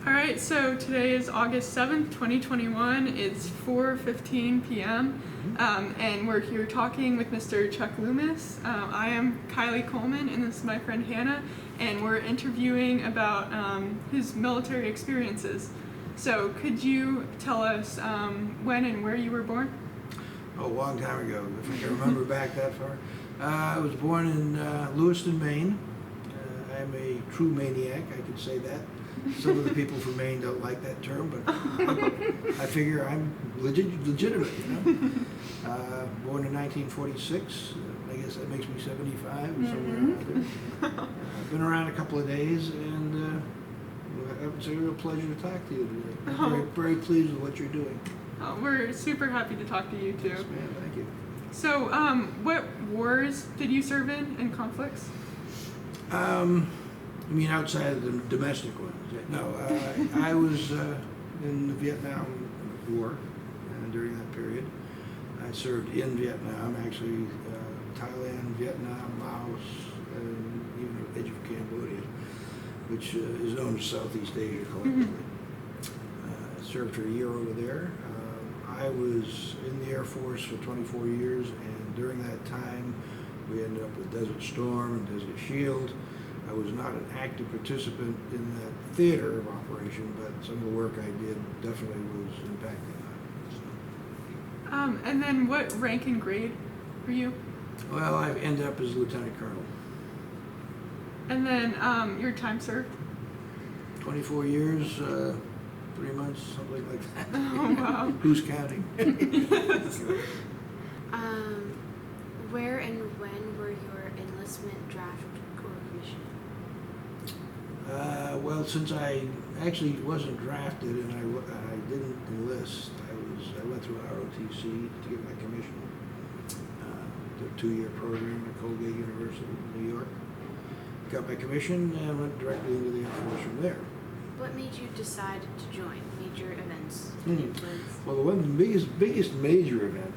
All right, so today is August 7th, 2021. It's 4:15 p.m. And we're here talking with Mr. Chuck Loomis. I am Kylie Coleman, and this is my friend Hannah, and we're interviewing about his military experiences. So could you tell us when and where you were born? Oh, a long time ago, if I can remember back that far. I was born in Lewiston, Maine. I'm a true maniac, I could say that. Some of the people from Maine don't like that term, but I figure I'm legitimate, you know. Born in 1946, I guess that makes me 75 or somewhere around there. I've been around a couple of days, and it's a real pleasure to talk to you today. I'm very pleased with what you're doing. Oh, we're super happy to talk to you too. Yes, ma'am, thank you. So, what wars did you serve in and conflicts? You mean outside of the domestic ones? No, I was in the Vietnam War during that period. I served in Vietnam, actually, Thailand, Vietnam, Laos, and even the edge of Cambodia, which is known as Southeast Asia collectively. Served for a year over there. I was in the Air Force for 24 years, and during that time, we ended up with Desert Storm and Desert Shield. I was not an active participant in that theater of operation, but some of the work I did definitely was impacting on it. And then what rank and grade were you? Well, I ended up as Lieutenant Colonel. And then your time served? 24 years, 3 months, something like that. Oh, wow. Who's counting? Yes. Where and when were your enlistment draft coefficient? Well, since I actually wasn't drafted and I didn't enlist, I went through ROTC to get my commission. The 2-year program at Colgate University in New York. Got my commission and went directly into the Air Force from there. What made you decide to join? Major events? Well, the biggest major event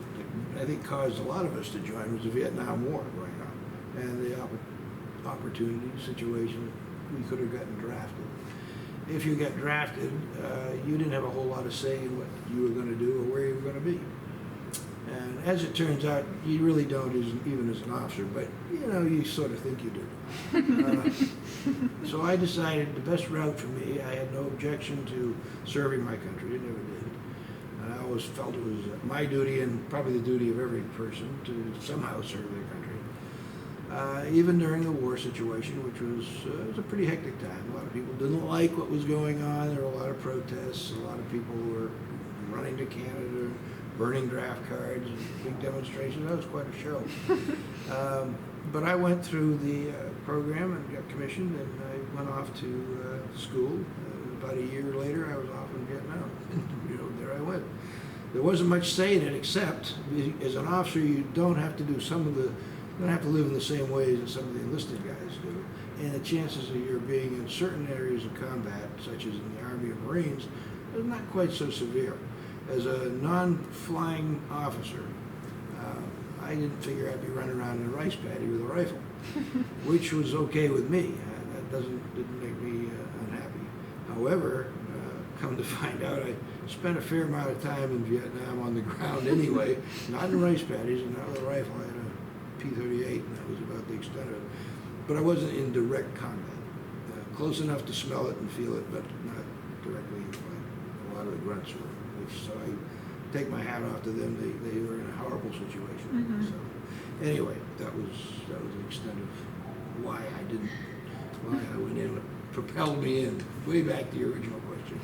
that I think caused a lot of us to join was the Vietnam War going on, and the opportunity situation we could have gotten drafted. If you got drafted, you didn't have a whole lot of say in what you were going to do or where you were going to be. And as it turns out, you really don't, even as an officer, but you know, you sort of think you do. So I decided the best route for me, I had no objection to serving my country, I never did. And I always felt it was my duty, and probably the duty of every person, to somehow serve their country. Even during the war situation, which was a pretty hectic time. A lot of people didn't like what was going on. There were a lot of protests. A lot of people were running to Canada, burning draft cards, and big demonstrations. That was quite a show. But I went through the program and got commissioned, and I went off to school. About a year later, I was off in Vietnam. You know, there I went. There wasn't much say in it, except as an officer, you don't have to do you don't have to live in the same ways that some of the enlisted guys do. And the chances of your being in certain areas of combat, such as in the Army or Marines, are not quite so severe. As a non-flying officer, I didn't figure I'd be running around in a rice paddy with a rifle, which was okay with me. That didn't make me unhappy. However, come to find out, I spent a fair amount of time in Vietnam on the ground anyway, not in rice paddies and not with a rifle. I had a P-38, and that was about the extent of it. But I wasn't in direct combat. Close enough to smell it and feel it, but not directly like a lot of the grunts were. So I take my hat off to them. They were in a horrible situation. Mm-hmm. So anyway, that was the extent of why I went in. What propelled me in. Way back to your original question.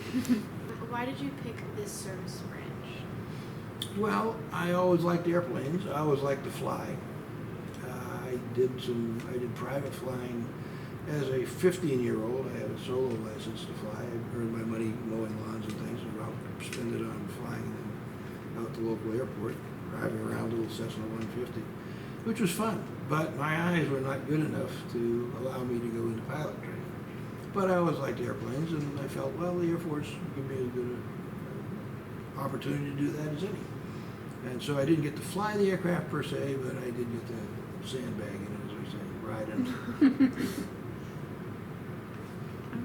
Why did you pick this service branch? Well, I always liked airplanes. I always liked to fly. I did private flying as a 15-year-old. I had a solo license to fly. I earned my money mowing lawns and things, and I'll spend it on flying out to the local airport, driving around a little Cessna 150, which was fun. But my eyes were not good enough to allow me to go into pilot training. But I always liked airplanes, and I felt, well, the Air Force would give me as good an opportunity to do that as any. And so I didn't get to fly the aircraft per se, but I did get to sandbag in it, as we say, ride in it.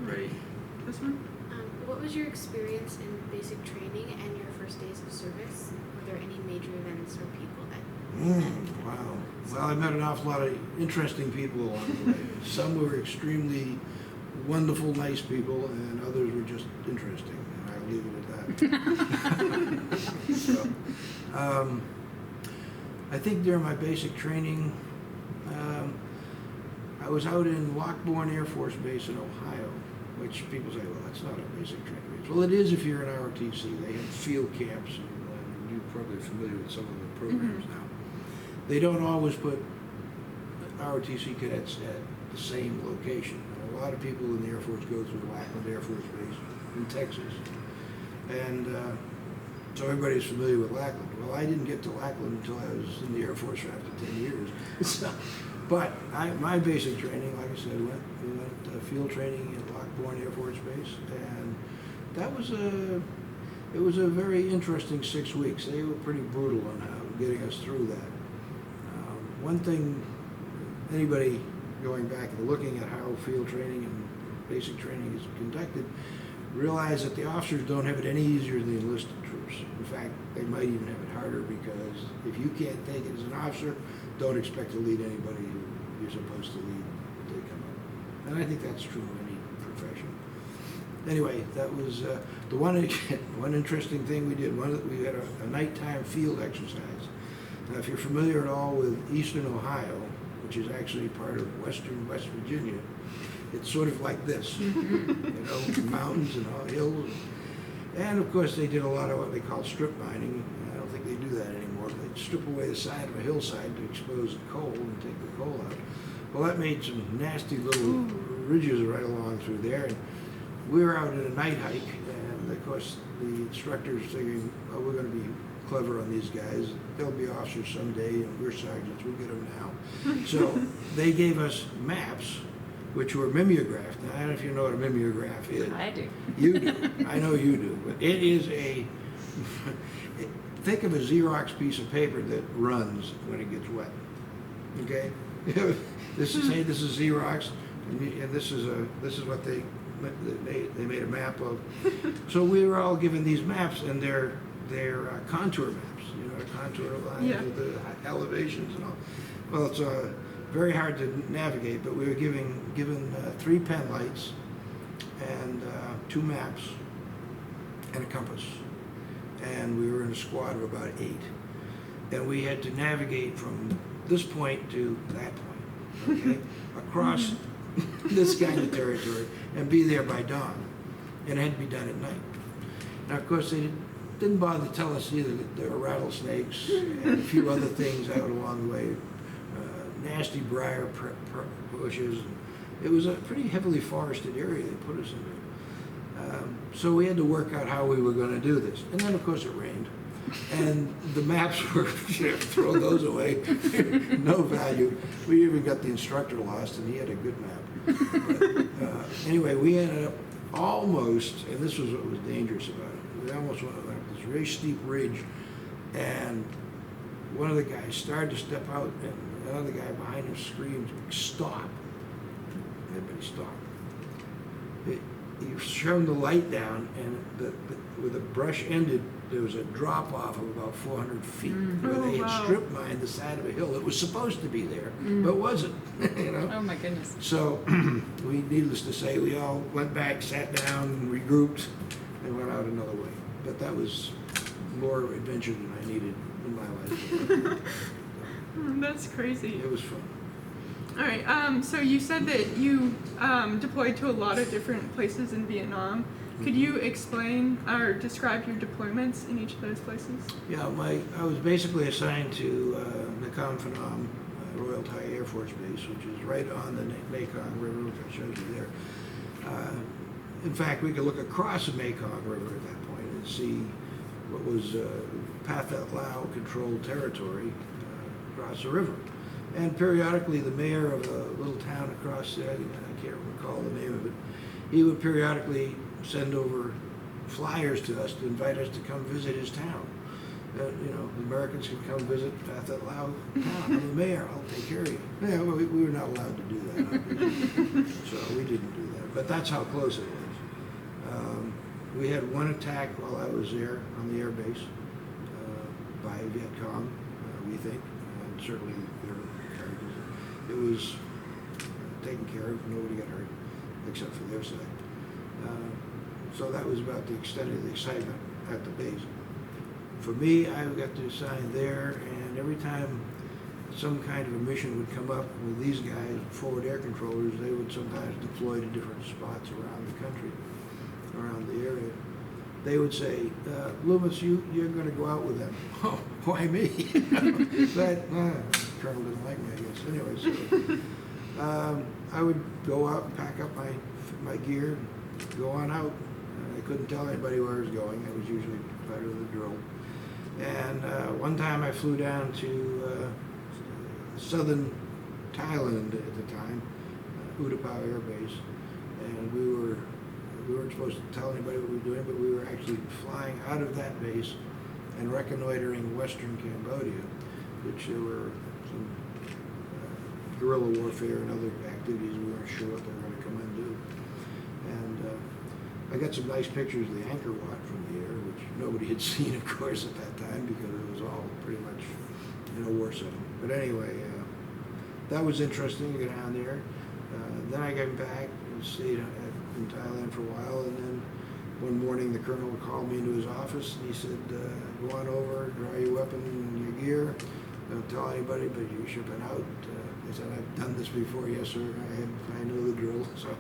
Right. This one? What was your experience in basic training and your first days of service? Were there any major events or people that Wow. Well, I met an awful lot of interesting people along the way. Some were extremely wonderful, nice people, and others were just interesting, and I'll leave it at that. So, I think during my basic training, I was out in Lockbourne Air Force Base in Ohio, which people say, well, that's not a basic training base. Well, it is if you're in ROTC. They have field camps, and you're probably familiar with some of the programs now. They don't always put ROTC cadets at the same location. A lot of people in the Air Force go through Lackland Air Force Base in Texas. And so everybody's familiar with Lackland. Well, I didn't get to Lackland until I was in the Air Force for after 10 years. So, but my basic training, like I said, we went field training at Lockbourne Air Force Base, and that was it was a very interesting 6 weeks. They were pretty brutal on getting us through that. One thing, anybody going back and looking at how field training and basic training is conducted, realize that the officers don't have it any easier than the enlisted troops. In fact, they might even have it harder, because if you can't take it as an officer, don't expect to lead anybody who you're supposed to lead when they come up. And I think that's true of any profession. Anyway, that was the one interesting thing we did. We had a nighttime field exercise. Now, if you're familiar at all with eastern Ohio, which is actually part of western West Virginia, it's sort of like this, you know, mountains and hills. And of course, they did a lot of what they call strip mining. I don't think they do that anymore. They strip away the side of a hillside to expose the coal and take the coal out. Well, that made some nasty little ridges right along through there. And we were out at a night hike, and of course, the instructors thinking, oh, we're going to be clever on these guys. They'll be officers someday, and we're sergeants. We'll get them now. So they gave us maps, which were mimeographed. Now, I don't know if you know what a mimeograph is. I do. You do. I know you do. But it is think of a Xerox piece of paper that runs when it gets wet. Okay? This is Xerox, and this is what they made a map of. So we were all given these maps, and they're contour maps. You know, contour lines with the elevations and all. Well, it's very hard to navigate, but we were given 3 pen lights and 2 maps and a compass, and we were in a squad of about 8, and we had to navigate from this point to that point, okay, across this kind of territory, and be there by dawn, and it had to be done at night. Now, of course, they didn't bother to tell us either that there were rattlesnakes and a few other things out along the way. Nasty briar bushes. It was a pretty heavily forested area they put us in. So we had to work out how we were going to do this. And then, of course, it rained. And the maps were, throw those away, no value. We even got the instructor lost, and he had a good map. But, anyway, we ended up almost, and this was what was dangerous about it, we almost went up this very steep ridge, and one of the guys started to step out, and another guy behind him screamed, "Stop!" Everybody stopped. He shone the light down, and where the brush ended, there was a drop off of about 400 feet, where they had strip mined the side of a hill. It was supposed to be there, but wasn't. You know. Oh my goodness. So we, needless to say, we all went back, sat down, regrouped, and went out another way. But that was more adventure than I needed in my life. That's crazy. It was fun. All right. So you said that you deployed to a lot of different places in Vietnam. Could you explain or describe your deployments in each of those places? Yeah, I was basically assigned to Nakhon Phanom Royal Thai Air Force Base, which is right on the Mekong River, which I showed you there. In fact, we could look across the Mekong River at that point and see what was Pathet Lao controlled territory across the river. And periodically, the mayor of a little town across there, I can't recall the name of it, he would periodically send over flyers to us to invite us to come visit his town. You know, the Americans could come visit Pathet Lao town. I'm the mayor, I'll take care of you. Yeah, well, we were not allowed to do that, obviously. So we didn't do that. But that's how close it was. We had one attack while I was there on the air base by Viet Cong, we think, and certainly their charges. It was taken care of. Nobody got hurt except for their side. So that was about the extent of the excitement at the base. For me, I got to assign there, and every time some kind of a mission would come up with these guys, forward air controllers, they would sometimes deploy to different spots around the country, around the area. They would say, Loomis, you're going to go out with them. Oh, why me? But Colonel didn't like me, I guess. Anyway, so I would go out and pack up my gear, and go on out. I couldn't tell anybody where I was going. I was usually part of the drill. And one time I flew down to southern Thailand at the time, Utapao Air Base, and we weren't supposed to tell anybody what we were doing, but we were actually flying out of that base and reconnoitering western Cambodia, which there were some guerrilla warfare and other activities. We weren't sure what they were going to come and do. And I got some nice pictures of the Angkor Wat from the air, which nobody had seen, of course, at that time, because it was all pretty much in a war setting. But anyway, that was interesting to get down there. Then I came back and stayed in Thailand for a while, and then one morning the colonel called me into his office and he said, go on over, dry your weapon and your gear, don't tell anybody, but you're shipping out. I said, I've done this before. Yes, sir, I know the drill. So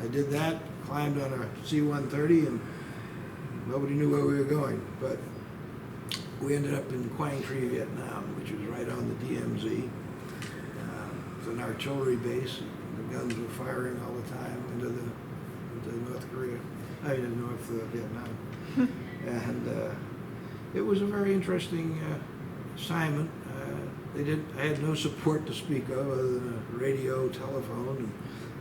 I did that, climbed on a C-130, and nobody knew where we were going. But we ended up in Quang Tri, Vietnam, which was right on the DMZ. It's an artillery base. The guns were firing all the time into North Korea. North Vietnam. And it was a very interesting assignment. I had no support to speak of other than a radio, telephone,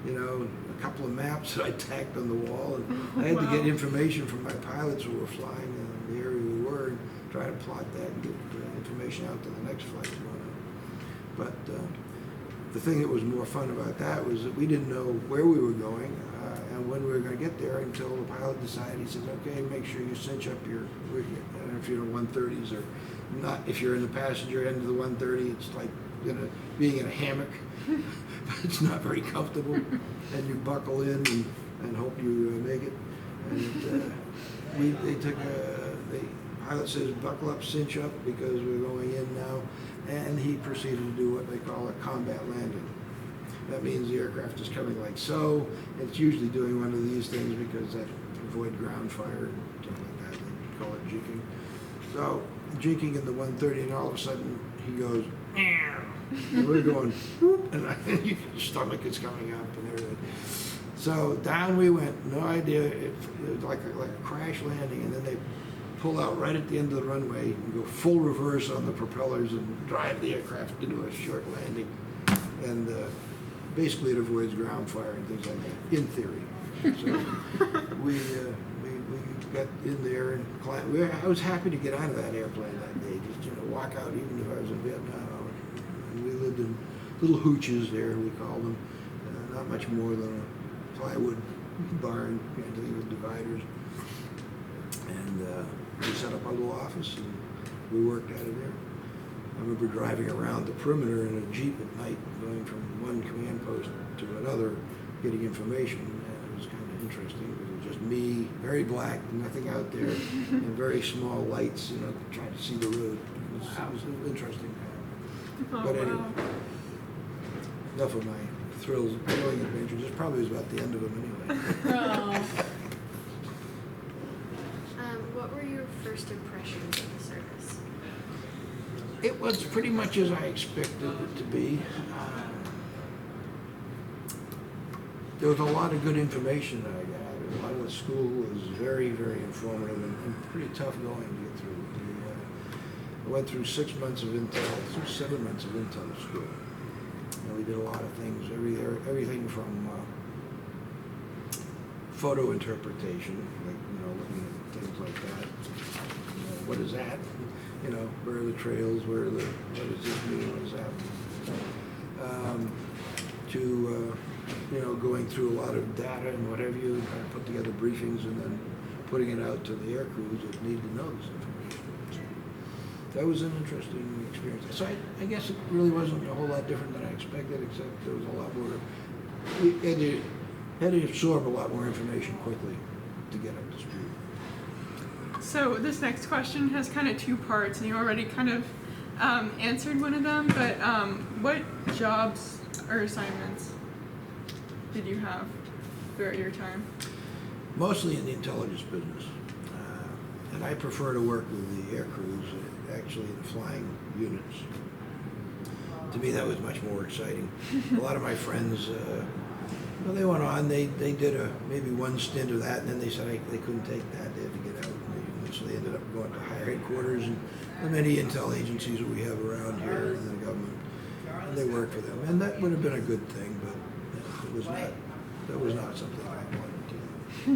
and a couple of maps that I tacked on the wall. And I had to get information from my pilots who were flying in the area we were, and try to plot that and get information out to the next flight going on. But the thing that was more fun about that was that we didn't know where we were going and when we were going to get there until the pilot decided. He said, okay, make sure you cinch up I don't know if you're in 130s or not. If you're in the passenger end of the 130, it's like being in a hammock, but it's not very comfortable. And you buckle in and hope you make it. And the pilot says, buckle up, cinch up, because we're going in now. And he proceeded to do what they call a combat landing. That means the aircraft is coming like so. It's usually doing one of these things because that avoid ground fire and stuff like that. They call it jinking. So jinking in the 130, and all of a sudden he goes, meow. And we're going, whoop, and your stomach is coming up and everything. So down we went. No idea. It was like a crash landing, and then they pull out right at the end of the runway and go full reverse on the propellers and drive the aircraft into a short landing. And basically it avoids ground fire and things like that, in theory. So we got in there and climbed. I was happy to get out of that airplane that day, just walk out even if I was in Vietnam. And we lived in little hooches there, we called them, not much more than a plywood barn, kind of thing with dividers. And we set up our little office and we worked out of there. I remember driving around the perimeter in a Jeep at night, going from one command post to another, getting information. And it was kind of interesting. It was just me, very black, nothing out there, and very small lights, trying to see the road. It was an interesting time. But anyway, enough of my thrilling adventures. This probably was about the end of them anyway. What were your first impressions of the service? It was pretty much as I expected it to be. There was a lot of good information that I got. A lot of the school was very, very informative and pretty tough going to get through. I went through 6 months of intel, through 7 months of intel school. We did a lot of things, everything from photo interpretation, like looking at things like that. What is that? Where are the trails? What does this mean? What is that? To going through a lot of data and what have you, put together briefings and then putting it out to the air crews that need to know this information. That was an interesting experience. So I guess it really wasn't a whole lot different than I expected, except there was a lot more. We had to absorb a lot more information quickly to get up to speed. So this next question has kind of two parts, and you already kind of answered one of them, but what jobs or assignments did you have throughout your time? Mostly in the intelligence business. And I prefer to work with the air crews, actually the flying units. To me, that was much more exciting. A lot of my friends, well, they went on, they did maybe one stint of that, and then they said they couldn't take that, they had to get out. And so they ended up going to higher headquarters and the many intel agencies that we have around here in the government. And they worked for them. And that would have been a good thing, but that was not something I wanted to do.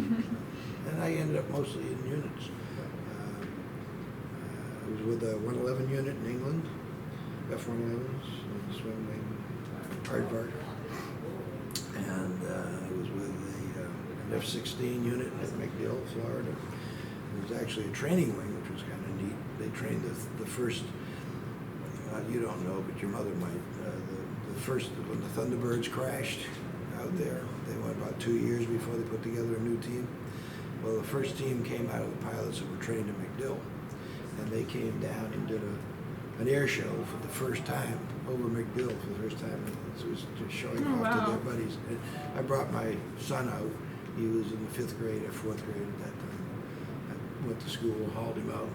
And I ended up mostly in units. I was with a 111 unit in England, F-111s, swim wing, aardvark. And I was with an F-16 unit in McDill, Florida. It was actually a training wing, which was kind of neat. They trained the first, you don't know, but your mother might, the first, when the Thunderbirds crashed out there, they went about 2 years before they put together a new team. Well, the first team came out of the pilots that were trained in McDill, and they came down and did an air show for the first time over McDill for the first time. It was just showing off to their buddies. And I brought my son out. He was in the 5th grade or 4th grade at that time. I went to school, hauled him out,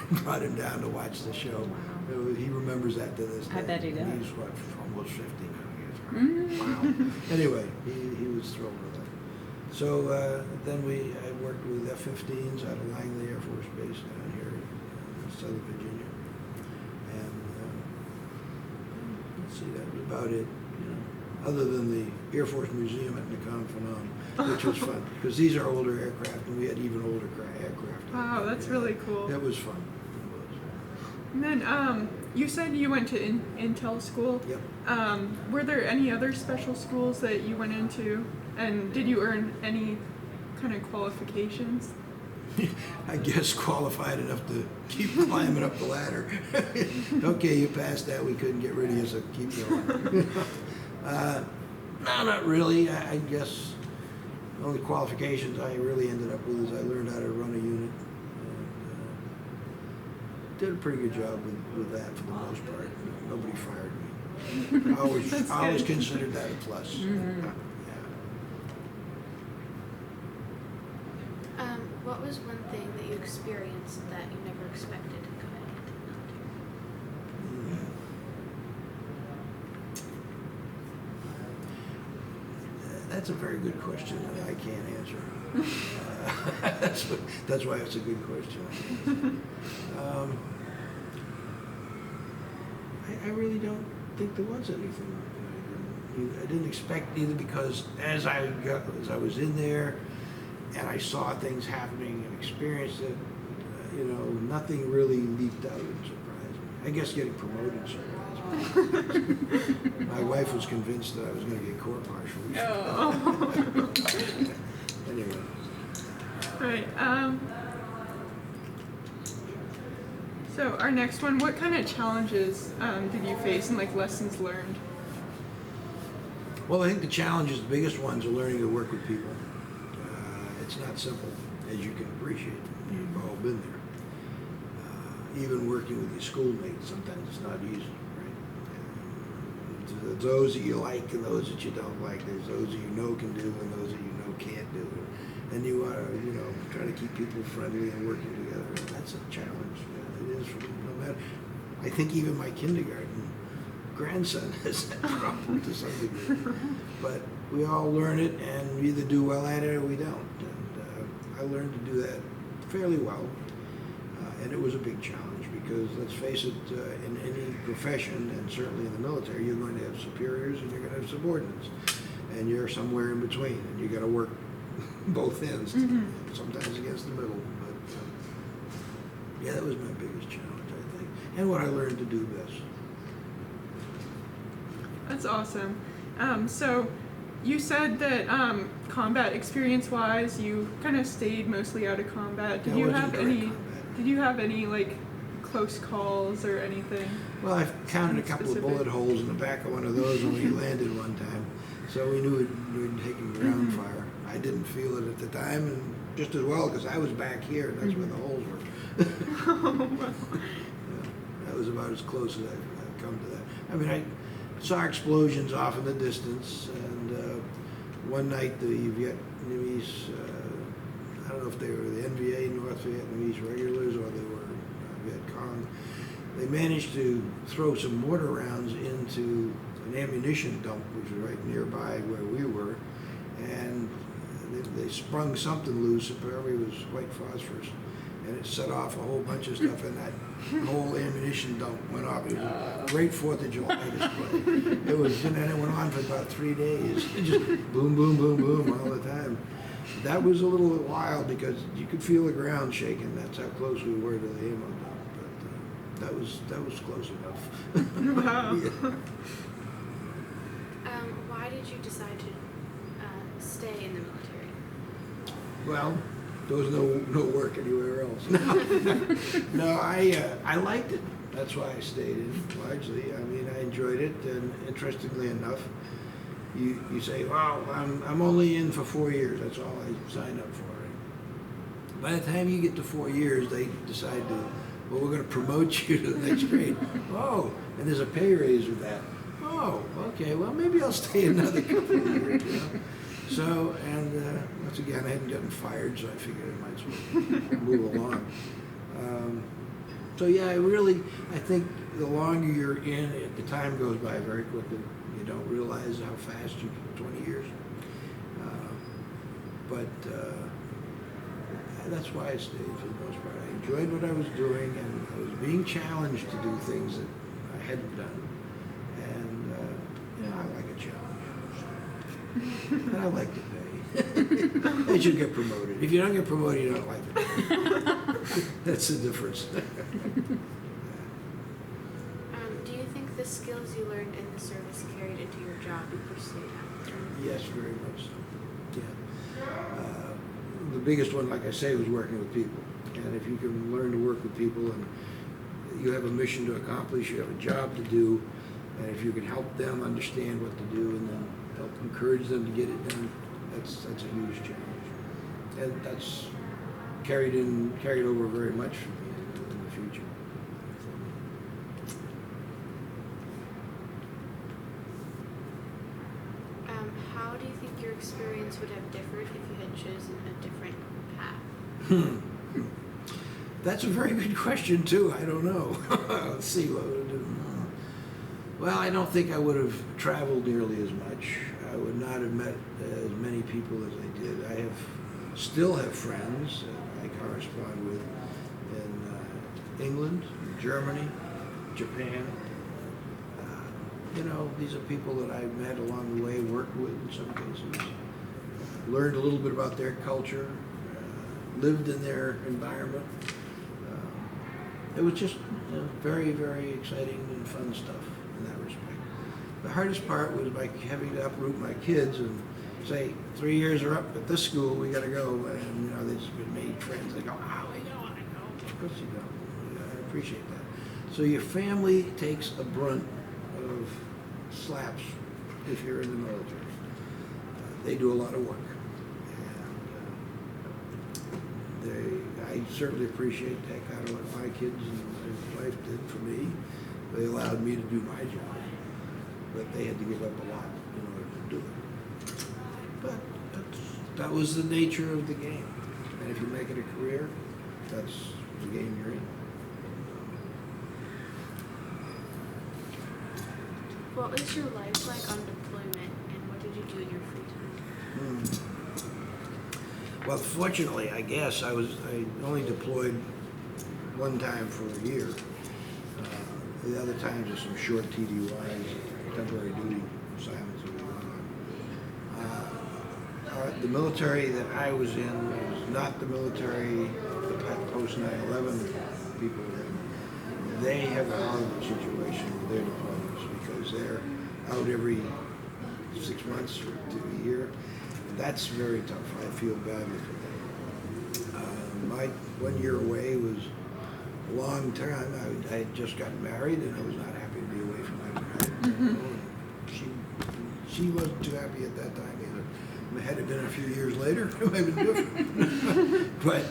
and brought him down to watch the show. Wow. He remembers that to this day. I bet he does. He's what, almost 50 now. Wow. Anyway, he was thrilled with that. So then I worked with F-15s out of Langley Air Force Base down here in Southern Virginia. And let's see, that was about it. Other than the Air Force Museum at Nakhon Phanom, which was fun, because these are older aircraft, and we had even older aircraft. Wow, that's really cool. That was fun. It was. And then you said you went to Intel school. Yep. Were there any other special schools that you went into, and did you earn any kind of qualifications? I guess qualified enough to keep climbing up the ladder. Okay, you passed that. We couldn't get rid of you, so keep going. No, not really. I guess the only qualifications I really ended up with is I learned how to run a unit. And did a pretty good job with that for the most part. Nobody fired me. I always considered that a plus. Mm-hmm. Yeah. What was one thing that you experienced that you never expected coming into the military? That's a very good question that I can't answer. That's why it's a good question. I really don't think there was anything. I didn't expect either, because as I was in there and I saw things happening and experienced it, nothing really leaped out and surprised me. I guess getting promoted surprised me. My wife was convinced that I was going to get court-martialed. Oh. Anyway. Right. So our next one, what kind of challenges did you face and lessons learned? Well, I think the challenges, the biggest ones, are learning to work with people. It's not simple, as you can appreciate. You've all been there. Even working with your schoolmates, sometimes it's not easy, right? There's those that you like and those that you don't like. There's those that you know can do and those that you know can't do. And you want to, try to keep people friendly and working together. And that's a challenge. It is for no matter. I think even my kindergarten grandson has that problem to some degree. But we all learn it, and we either do well at it or we don't. And I learned to do that fairly well. And it was a big challenge because, let's face it, in any profession, and certainly in the military, you're going to have superiors and you're going to have subordinates. And you're somewhere in between, and you got to work both ends, sometimes against the middle. But yeah, that was my biggest challenge, I think, and what I learned to do best. That's awesome. So You said that combat experience-wise, you kind of stayed mostly out of combat. Did I you wasn't have direct any? combat. Did you have any like close calls or anything? Well, I counted a couple Specific. of bullet holes in the back of one of those when we landed one time, so we knew we'd taken ground fire. I didn't feel it at the time, and just as well because I was back here, and that's where the holes were. Yeah, that was about as close as I've come to that. I mean, I saw explosions off in the distance, and one night the Vietnamese, I don't know if they were the NVA, North Vietnamese regulars, or they were Viet Cong, they managed to throw some mortar rounds into an ammunition dump, which was right nearby where we were, and they sprung something loose, apparently it was white phosphorus, and it set off a whole bunch of stuff, and that whole ammunition dump went off. It was a great 4th of July display. It was, and then it went on for about 3 days. It just boom, boom, boom, boom all the time. That was a little wild because you could feel the ground shaking. That's how close we were to the ammo dump. But that was close enough. Wow. Yeah. Why did you decide to stay in the military? Well, there was no work anywhere else. No, I liked it. That's why I stayed in, largely. I mean, I enjoyed it, and interestingly enough, you say, well, I'm only in for 4 years. That's all I signed up for. By the time you get to 4 years, they decide to, well, we're going to promote you to the next grade. Oh, and there's a pay raise with that. Oh, okay, well, maybe I'll stay another couple of years, you know. So, and once again, I hadn't gotten fired, so I figured I might as well move along. So yeah, I think the longer you're in it, the time goes by very quickly. You don't realize how fast 20 years. But that's why I stayed for the most part. I enjoyed what I was doing, and I was being challenged to do things that I hadn't done. And I like a challenge. And I like the pay. They should get promoted. If you don't get promoted, you don't like the pay. That's the difference. Do you think the skills you learned in the service carried into your job you pursued after? Yes, very much so. Yeah. The biggest one, like I say, was working with people. And if you can learn to work with people, and you have a mission to accomplish, you have a job to do, and if you can help them understand what to do and then help encourage them to get it done, that's a huge challenge. And that's carried over very much for me in the future. How do you think your experience would have differed if you had chosen a different path? That's a very good question too. I don't know. Let's see what would I do. Well, I don't think I would have traveled nearly as much. I would not have met as many people as I did. I still have friends I correspond with in England, Germany, Japan. These are people that I met along the way, worked with in some cases, learned a little bit about their culture, lived in their environment. It was just very, very exciting and fun stuff in that respect. The hardest part was by having to uproot my kids and say, 3 years are up at this school, we got to go. And they've made friends. They go, we don't want to go. Of course you don't. Yeah, I appreciate that. So your family takes a brunt of slaps if you're in the military. They do a lot of work. I certainly appreciate the heck out of what my kids and my wife did for me. They allowed me to do my job, but they had to give up a lot in order to do it. But that was the nature of the game. And if you make it a career, that's the game you're in. What was your life like on deployment, and what did you do in your free time? Well, fortunately, I guess, I only deployed one time for a year. The other times are some short TDYs, temporary duty assignments that we went on. The military that I was in was not the military the post 9/11 people were in. They have a horrible situation with their deployments because they're out every 6 months to a year. That's very tough. I feel badly for them. My 1 year away was a long time. I had just gotten married, and I was not happy to be away from my bride. She wasn't too happy at that time either. Had it been a few years later, it might have been different. But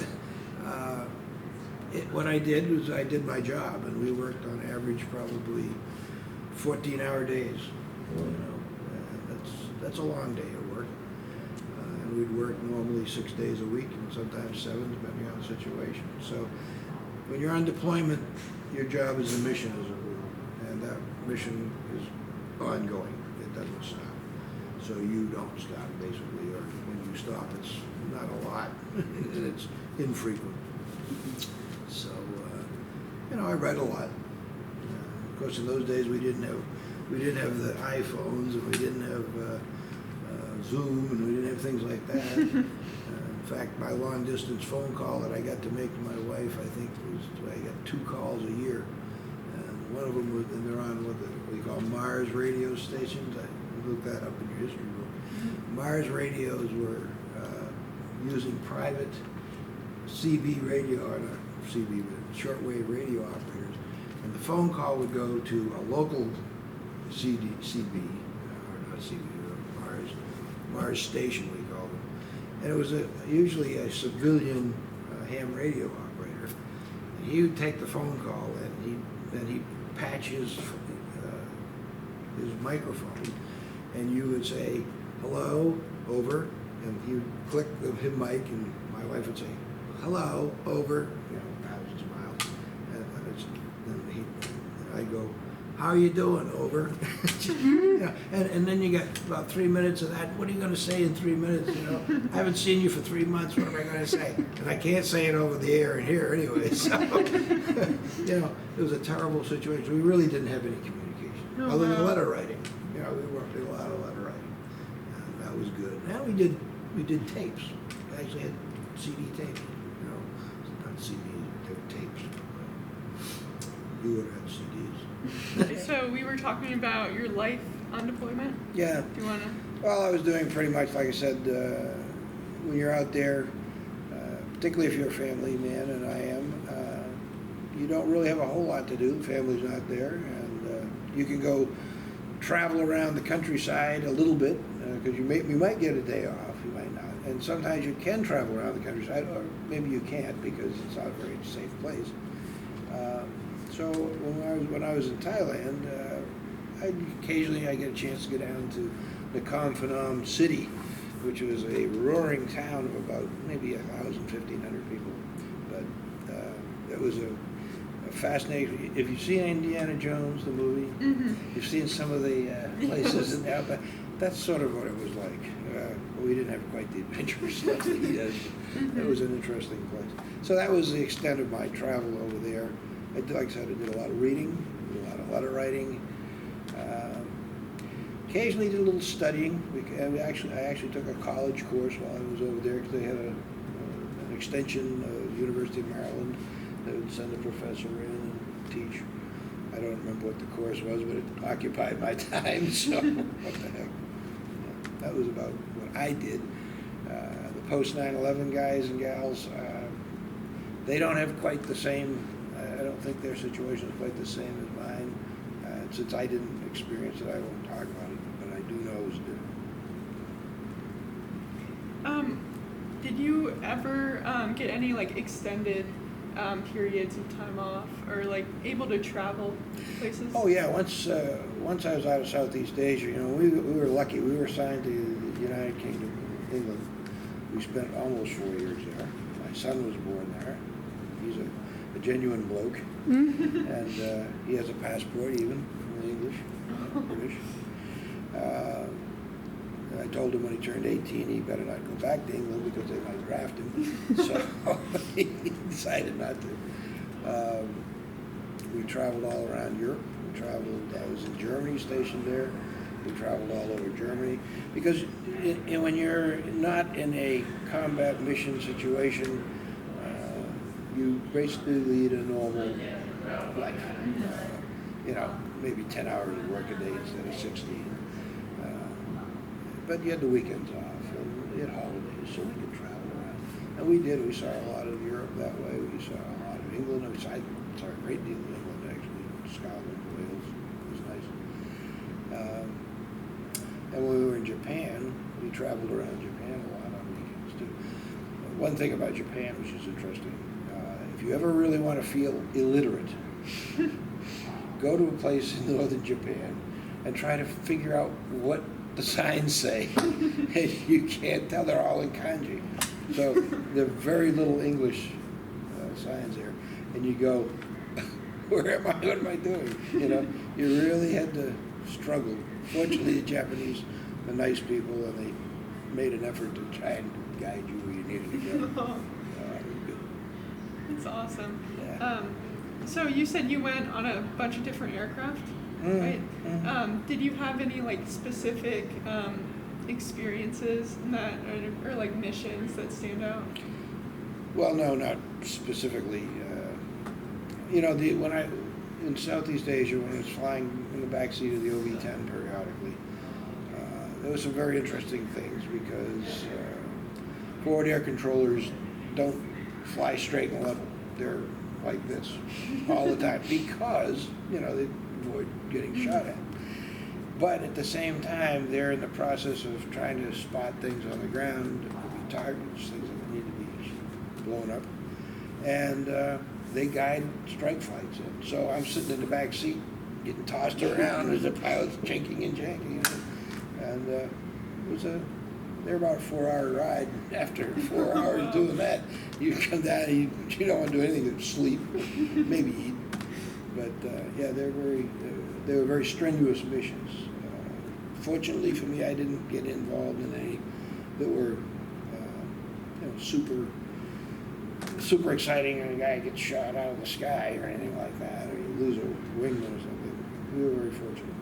what I did was I did my job, and we worked on average probably 14-hour days. You know, that's a long day of work. And we'd work normally 6 days a week, and sometimes 7, depending on the situation. So when you're on deployment, your job is a mission as a rule, and that mission is ongoing. It doesn't stop. So you don't stop, basically, or when you stop, it's not a lot, and it's infrequent. So, you know, I read a lot. Of course, in those days, we didn't have the iPhones, and we didn't have Zoom, and we didn't have things like that. In fact, my long-distance phone call that I got to make to my wife, I think, was I got 2 calls a year. And one of them was, and they're on what we call Mars radio stations. I looked that up in your history book. Mars radios were using private CB radio, or not CB, but shortwave radio operators. And the phone call would go to a local CB, or not CB, Mars station, we called them. And it was usually a civilian ham radio operator. And he would take the phone call, and he'd patch his microphone, and you would say, "Hello, over," and he would click the mic, and my wife would say, "Hello, over," you know, thousands of miles. And I'd go, "How are you doing, over?" You know, and then you got about 3 minutes of that. What are you going to say in 3 minutes? You know, I haven't seen you for 3 months. What am I going to say? And I can't say it over the air in here anyway. So, you know, it was a terrible situation. We really didn't have any communication other than letter writing. You know, we worked a lot of letter writing, and that was good. And we did tapes. We actually had CD tapes. You know, not CDs, but they were tapes. You would have had CDs. So we were talking about your life on deployment. Yeah. Do you want to? Well, I was doing pretty much, like I said, when you're out there, particularly if you're a family man, and I am, you don't really have a whole lot to do. Family's not there, and you can go travel around the countryside a little bit, because you might get a day off, you might not. And sometimes you can travel around the countryside, or maybe you can't because it's not a very safe place. So when I was in Thailand, occasionally I get a chance to go down to Nakhon Phanom City, which was a roaring town of about maybe 1,500 people. But it was a fascinating. If you've seen Indiana Jones, the movie, you've seen some of the places in there, but that's sort of what it was like. We didn't have quite the adventurous stuff that he does. It was an interesting place. So that was the extent of my travel over there. Like I said, I did a lot of reading, did a lot of letter writing. Occasionally did a little studying. I actually took a college course while I was over there because they had an extension of University of Maryland. They would send a professor in and teach. I don't remember what the course was, but it occupied my time, so what the heck. That was about what I did. The post 9/11 guys and gals, they don't have quite the same. I don't think their situation is quite the same as mine. Since I didn't experience it, I won't talk about it, but I do know it was different. Did you ever get any like extended periods of time off, or like able to travel places? Oh yeah, once I was out of Southeast Asia, you know, we were lucky. We were assigned to the United Kingdom, England. We spent almost 4 years there. My son was born there. He's a genuine bloke, and he has a passport even from the English, British. And I told him when he turned 18 he better not go back to England because they might draft him. So he decided not to. We traveled all around Europe. I was in Germany, stationed there. We traveled all over Germany because when you're not in a combat mission situation, you basically lead a normal life. You know, maybe 10 hours of work a day instead of 16. but you had the weekends off, and you had holidays, so we could travel around. And we did. We saw a lot of Europe that way. We saw a lot of England. I saw a great deal of England, actually. Scotland, Wales. It was nice. And when we were in Japan, we traveled around Japan a lot on weekends, too. One thing about Japan, which is interesting, if you ever really want to feel illiterate, go to a place in northern Japan and try to figure out what the signs say. And you can't tell, they're all in kanji. So there are very little English signs there. And you go, where am I, what am I doing? You know, you really had to struggle. Fortunately, the Japanese are nice people, and they made an effort to try and guide you where you needed to go. It was good. That's awesome. Yeah. So you said you went on a bunch of different aircraft, right? Mm-hmm. Did you have any like specific experiences in that, or like missions that stand out? Well, no, not specifically. You know, when I in Southeast Asia, when I was flying in the backseat of the OV-10 periodically, there were some very interesting things because forward air controllers don't fly straight and level. They're like this all the time because, you know, they avoid getting shot at. But at the same time, they're in the process of trying to spot things on the ground. It could be targets, things that need to be blown up. And they guide strike flights. And so I'm sitting in the back seat getting tossed around as the pilot's jinking and janking. And it was they're about a 4-hour ride. After 4 hours doing that, you come down and you don't want to do anything but sleep, maybe eat. But yeah, they were very strenuous missions. Fortunately for me, I didn't get involved in any that were super exciting, and a guy gets shot out of the sky or anything like that, or you lose a wingman or something. We were very fortunate.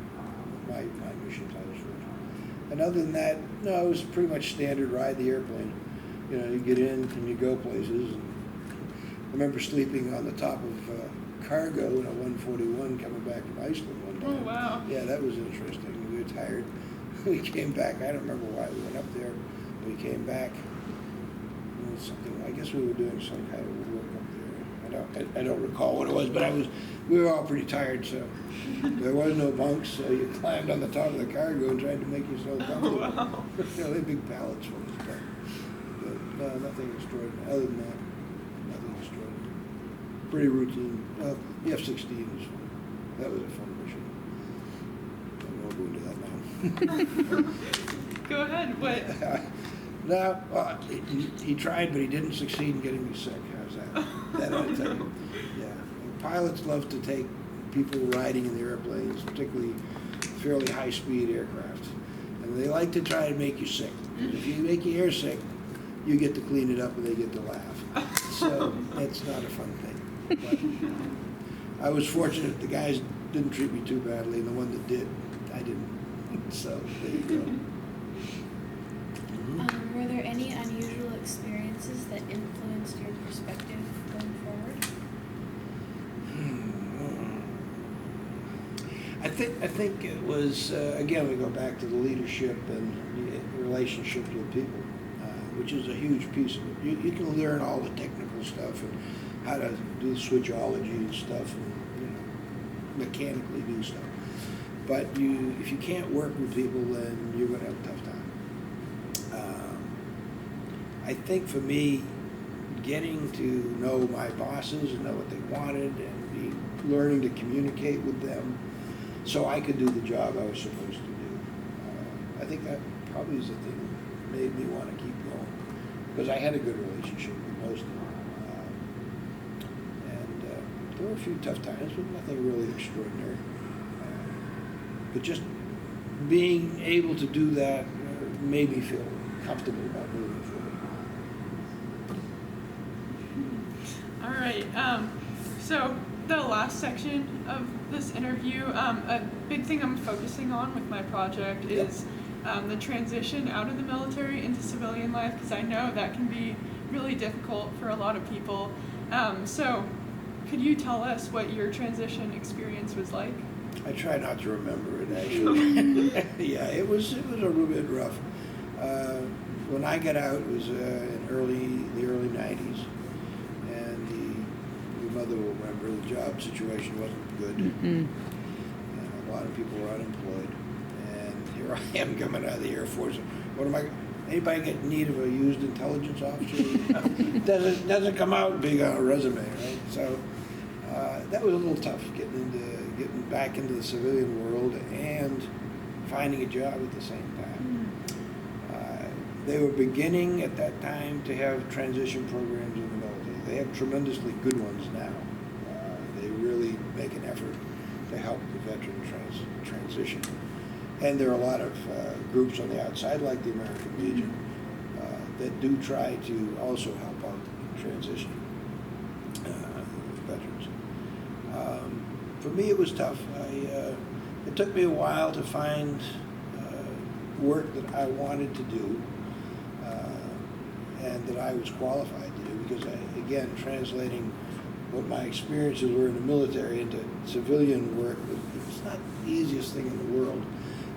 My missions, I was fortunate. And other than that, no, it was pretty much standard ride the airplane. You know, you get in and you go places. And I remember sleeping on the top of cargo in a 141 coming back from Iceland one time. Oh, wow. Yeah, that was interesting. We were tired. We came back. I don't remember why we went up there. We came back. Something, I guess we were doing some kind of work up there. I don't recall what it was, but we were all pretty tired, so there was no bunks, so you climbed on the top of the cargo and tried to make yourself comfortable. Oh, wow. You know, they had big pallets full of stuff. But no, nothing extraordinary. Other than that, nothing extraordinary. Pretty routine. Well, the F-16 was fun. That was a fun mission. I won't go into that now. Go ahead. What? No, well, he tried, but he didn't succeed in getting me sick. How's that? That I tell you. Yeah. Pilots love to take people riding in the airplanes, particularly fairly high-speed aircraft, and they like to try to make you sick. If you make you air sick, you get to clean it up and they get to laugh. So that's not a fun thing. But I was fortunate the guys didn't treat me too badly, and the one that did, I didn't. So there you go. Were there any unusual experiences that influenced your perspective going forward? I think it was, again, we go back to the leadership and the relationships with people, which is a huge piece of it. You can learn all the technical stuff and how to do switchology and stuff and, mechanically do stuff. But if you can't work with people, then you're going to have a tough time. I think for me, getting to know my bosses and know what they wanted and learning to communicate with them so I could do the job I was supposed to do. I think that probably is the thing that made me want to keep going, because I had a good relationship with most of them. And there were a few tough times, but nothing really extraordinary. But just being able to do that made me feel comfortable about moving forward. All right. So the last section of this interview, a big thing I'm focusing on with my project is the transition out of the military into civilian life, because I know that can be really difficult for a lot of people. So could you tell us what your transition experience was like? I try not to remember it, actually. Yeah, it was a little bit rough. When I got out, it was in the early 90s, and your mother will remember the job situation wasn't good. And a lot of people were unemployed. And here I am coming out of the Air Force. What am I? Anybody get in need of a used intelligence officer? doesn't come out big on a resume, right? So that was a little tough getting back into the civilian world and finding a job at the same time. They were beginning at that time to have transition programs in the military. They have tremendously good ones now. They really make an effort to help the veteran transition. And there are a lot of groups on the outside, like the American Legion, that do try to also help out transition veterans. For me, it was tough. It took me a while to find work that I wanted to do and that I was qualified to do, because again, translating what my experiences were in the military into civilian work, it's not the easiest thing in the world.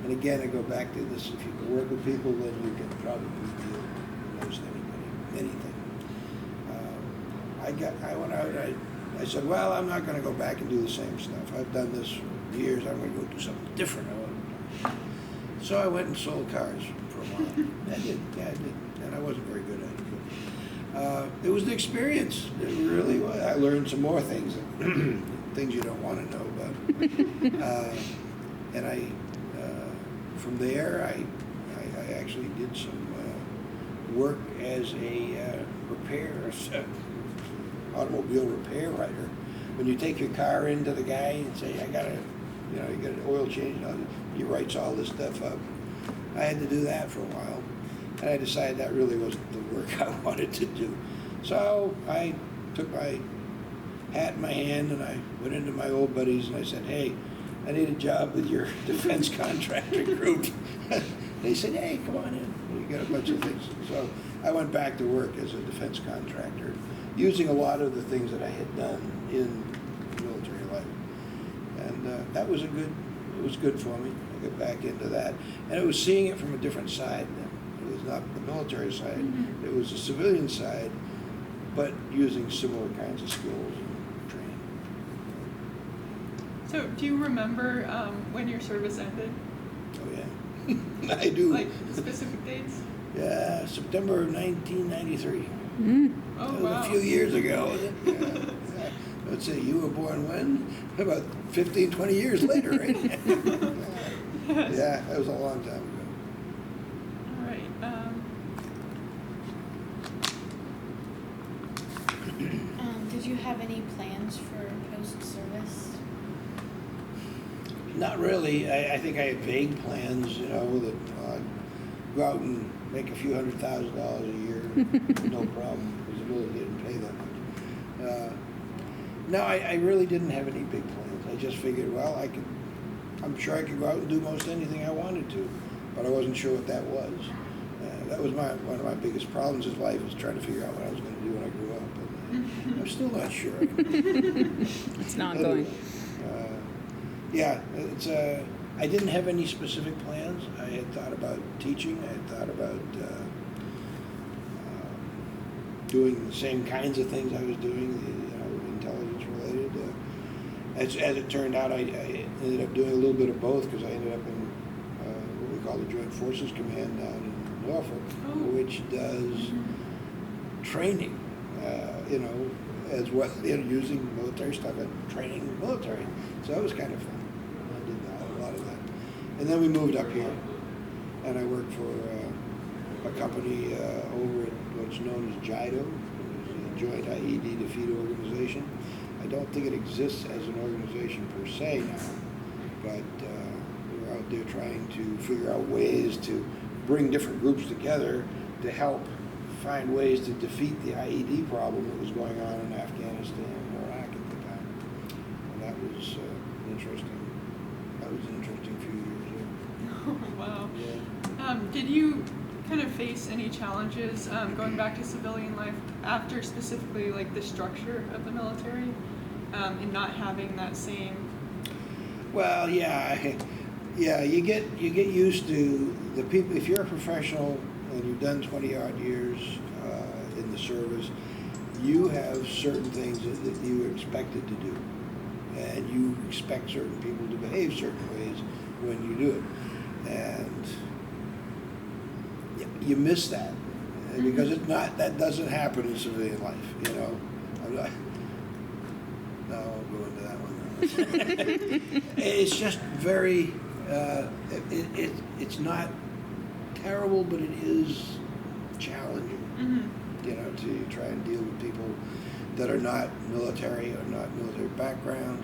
And again, I go back to this: if you can work with people, then you can probably deal with most anything. I went out. I said, well, I'm not going to go back and do the same stuff. I've done this for years. I'm going to go do something different. So I went and sold cars for a while. I did, and I wasn't very good at it. But, it was the experience. It really was. I learned some more things, things you don't want to know about. And from there, I actually did some work as a automobile repair writer. When you take your car into the guy and say, you got an oil change, he writes all this stuff up. I had to do that for a while, and I decided that really wasn't the work I wanted to do. So I took my hat in my hand and I went into my old buddies and I said, hey, I need a job with your defense contractor group. They said, hey, come on in. You got a bunch of things. So I went back to work as a defense contractor, using a lot of the things that I had done in military life. And that was it was good for me. I got back into that. And it was seeing it from a different side then. It was not the military side. It was the civilian side, but using similar kinds of skills and training. So, do you remember when your service ended? Oh, yeah. I do. Like specific dates? Yeah, September of 1993. Oh, That was wow. a few years ago. Yeah. Let's see, you were born when? About 15, 20 years later, right? Yes. Yeah, that was a long time ago. All right. Did you have any plans for post-service? Not really. I think I had vague plans, that go out and make a few $100,000 a year, no problem, because the military didn't pay that much. No, I really didn't have any big plans. I just figured, well, I'm sure I could go out and do most anything I wanted to, but I wasn't sure what that was. That was one of my biggest problems in life, was trying to figure out what I was going to do when I grew up. And I'm still not sure. It's not going. Yeah, I didn't have any specific plans. I had thought about teaching. I had thought about doing the same kinds of things I was doing, intelligence related. As it turned out, I ended up doing a little bit of both, because I ended up in what we call the Joint Forces Command down in Norfolk, which does training, as well, using military stuff and training the military. So that was kind of fun. I did a lot of that. And then we moved up here, and I worked for a company over at what's known as JIDO, the Joint IED Defeat Organization. I don't think it exists as an organization per se now, but we're out there trying to figure out ways to bring different groups together to help find ways to defeat the IED problem that was going on in Afghanistan and Iraq at the time. And that was an interesting few years. Oh, wow. Yeah. Did you kind of face any challenges going back to civilian life after specifically like the structure of the military and not having that same? Well, yeah, Yeah, you get used to the people. If you're a professional and you've done 20-odd years in the service, you have certain things that you are expected to do, and you expect certain people to behave certain ways when you do it, and you miss that because it's not, that doesn't happen in civilian life. You know, I'm not, no, I won't go into that one. It's just very. It's not terrible, but it is challenging. You know, to try and deal with people that are not military or not military background,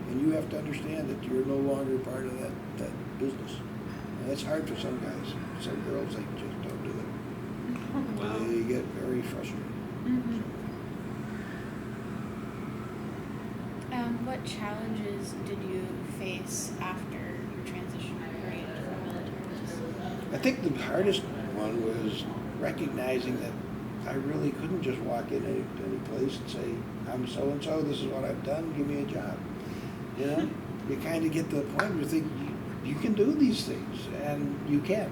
and you have to understand that you're no longer part of that business. And that's hard for some guys. Some girls, they just don't do it. Oh, wow. They get very frustrated. What challenges did you face after your transition period from military? I think the hardest one was recognizing that I really couldn't just walk in any place and say, I'm so-and-so, this is what I've done, give me a job. You know? You kind of get to the point where you think, you can do these things, and you can.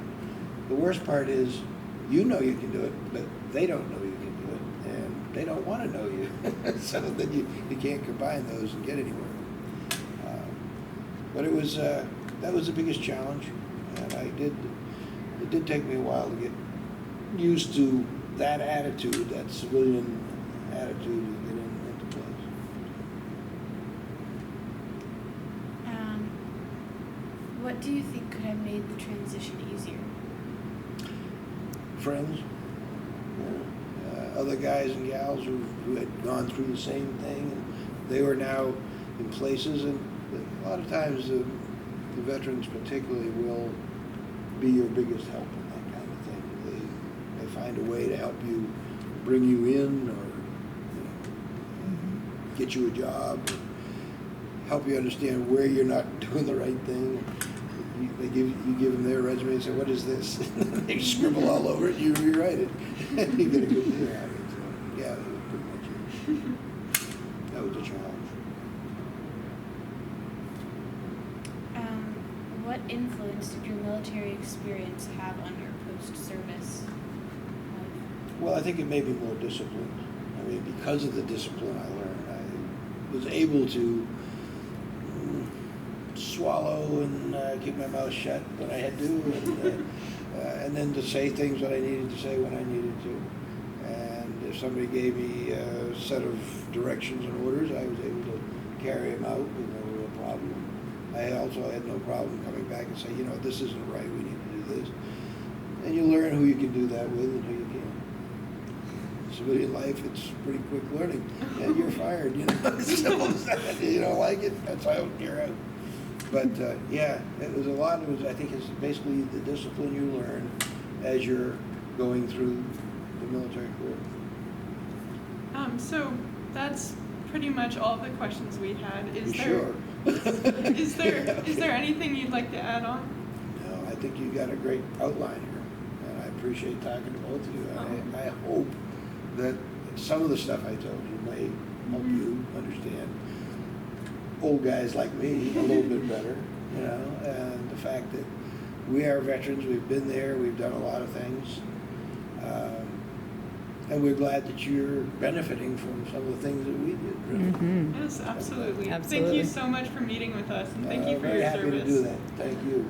The worst part is, you know you can do it, but they don't know you can do it, and they don't want to know you. So then you can't combine those and get anywhere. But it was, that was the biggest challenge, and it did take me a while to get used to that attitude, that civilian attitude, to get into place. What do you think could have made the transition easier? Friends, other guys and gals who had gone through the same thing, and they were now in places, and a lot of times the veterans particularly will be your biggest help in that kind of thing. They find a way to help you, bring you in, or get you a job, or help you understand where you're not doing the right thing. You give them their resume and say, what is this? They scribble all over it, you rewrite it. You get a good deal out of it. So, yeah, that was pretty much it. That was a challenge. What influence did your military experience have on your post-service life? Well, I think it made me more disciplined. I mean, because of the discipline I learned, I was able to swallow and keep my mouth shut when I had to, and then to say things that I needed to say when I needed to. And if somebody gave me a set of directions and orders, I was able to carry them out with no real problem. I also had no problem coming back and say, you know, this isn't right, we need to do this. And you learn who you can do that with and who you can't. In civilian life, it's pretty quick learning. And you're fired, you know. Simple as that. You don't like it, that's out, you're out. But yeah, it was a lot. I think it's basically the discipline you learn as you're going through the military career. So that's pretty much all the questions we had. Sure. Is there anything you'd like to add on? No, I think you got a great outline here, and I appreciate talking to both of you. I hope that some of the stuff I told you may help you understand old guys like me a little bit better, you know, and the fact that we are veterans, we've been there, we've done a lot of things, and we're glad that you're benefiting from some of the things that we did. Really. Yes, absolutely. Absolutely. Thank you so much for meeting with us, and thank you for your very happy service. to do that. Thank you.